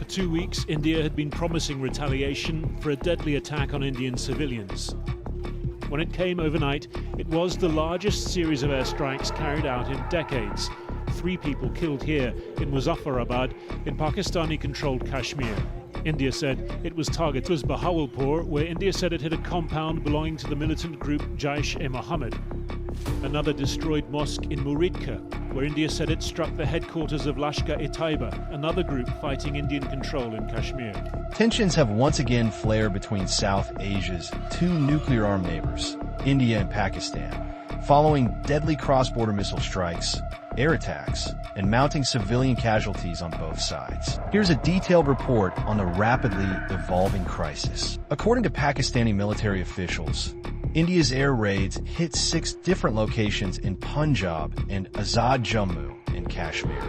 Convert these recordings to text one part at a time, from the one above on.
For 2 weeks, India had been promising retaliation for a deadly attack on Indian civilians. When it came overnight, it was the largest series of airstrikes carried out in decades. 3 people killed here in Muzaffarabad, in Pakistani-controlled Kashmir. India said it was targeted was Bahawalpur, where India said it hit a compound belonging to the militant group Jaish-e-Mohammed. Another destroyed mosque in Muridka, where India said it struck the headquarters of Lashkar-e-Taiba, another group fighting Indian control in Kashmir. Tensions have once again flared between South Asia's 2 nuclear-armed neighbors, India and Pakistan, following deadly cross-border missile strikes, air attacks, and mounting civilian casualties on both sides. Here's a detailed report on the rapidly evolving crisis. According to Pakistani military officials, India's air raids hit 6 different locations in Punjab and Azad Jammu in Kashmir,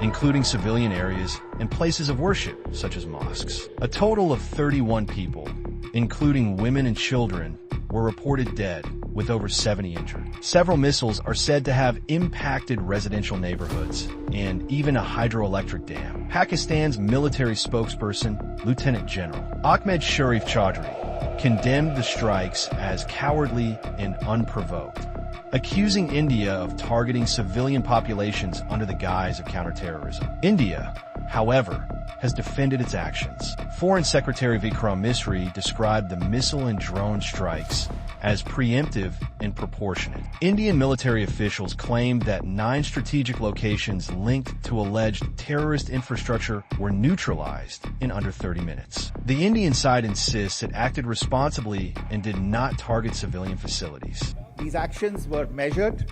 including civilian areas and places of worship, such as mosques. A total of 31 people, including women and children, were reported dead, with over 70 injured. Several missiles are said to have impacted residential neighborhoods and even a hydroelectric dam. Pakistan's military spokesperson, Lieutenant General Ahmed Sharif Chaudhry, condemned the strikes as cowardly and unprovoked, accusing India of targeting civilian populations under the guise of counterterrorism. India, however, has defended its actions. Foreign Secretary Vikram Misri described the missile and drone strikes as preemptive and proportionate. Indian military officials claimed that 9 strategic locations linked to alleged terrorist infrastructure were neutralized in under 30 minutes. The Indian side insists it acted responsibly and did not target civilian facilities. These actions were measured,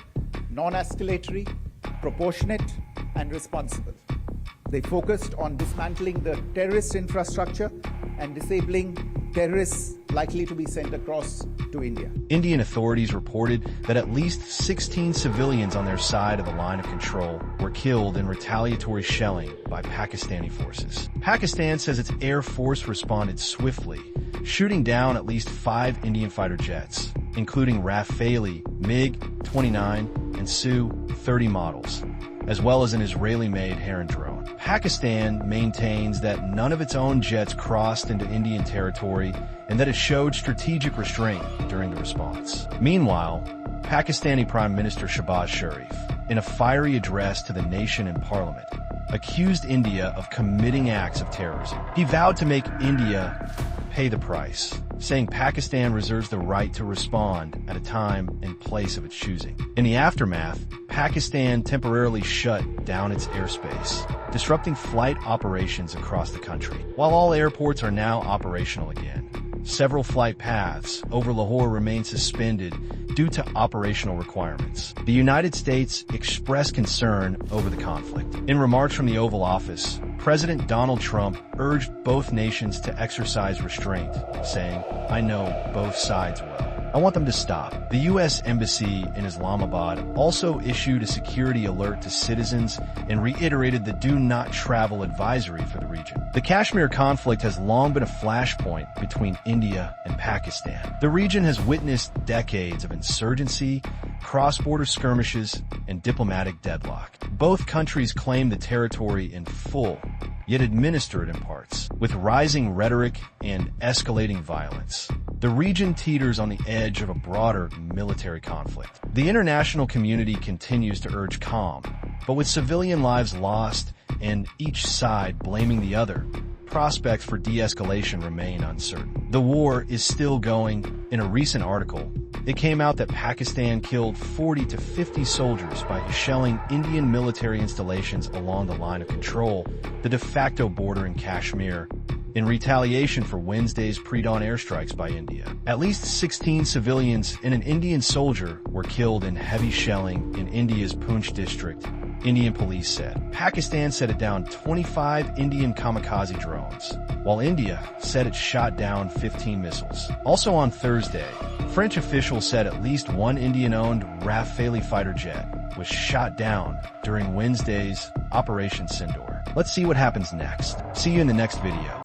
non-escalatory, proportionate, and responsible. They focused on dismantling the terrorist infrastructure and disabling terrorists likely to be sent across to India. Indian authorities reported that at least 16 civilians on their side of the line of control were killed in retaliatory shelling by Pakistani forces. Pakistan says its Air Force responded swiftly, shooting down at least 5 Indian fighter jets, including Rafale MiG-29 and Su-30 models, as well as an Israeli-made Heron drone. Pakistan maintains that none of its own jets crossed into Indian territory and that it showed strategic restraint during the response. Meanwhile, Pakistani Prime Minister Shehbaz Sharif, in a fiery address to the nation and parliament, accused India of committing acts of terrorism. He vowed to make India pay the price, saying Pakistan reserves the right to respond at a time and place of its choosing. In the aftermath, Pakistan temporarily shut down its airspace, disrupting flight operations across the country. While all airports are now operational again, several flight paths over Lahore remain suspended due to operational requirements. The United States expressed concern over the conflict. In remarks from the Oval Office, President Donald Trump urged both nations to exercise restraint, saying, "I know both sides well. I want them to stop." The U.S. Embassy in Islamabad also issued a security alert to citizens and reiterated the do not travel advisory for the region. The Kashmir conflict has long been a flashpoint between India and Pakistan. The region has witnessed decades of insurgency, cross-border skirmishes, and diplomatic deadlock. Both countries claim the territory in full, yet administer it in parts, with rising rhetoric and escalating violence. The region teeters on the edge of a broader military conflict. The international community continues to urge calm, but with civilian lives lost and each side blaming the other, prospects for de-escalation remain uncertain. The war is still going. In a recent article, it came out that Pakistan killed 40 to 50 soldiers by shelling Indian military installations along the line of control, the de facto border in Kashmir, in retaliation for Wednesday's pre-dawn airstrikes by India. At least 16 civilians and an Indian soldier were killed in heavy shelling in India's Poonch district, Indian police said. Pakistan said it downed 25 Indian kamikaze drones, while India said it shot down 15 missiles. Also on Thursday, French officials said at least one Indian-owned Rafale fighter jet was shot down during Wednesday's Operation Sindoor. Let's see what happens next. See you in the next video.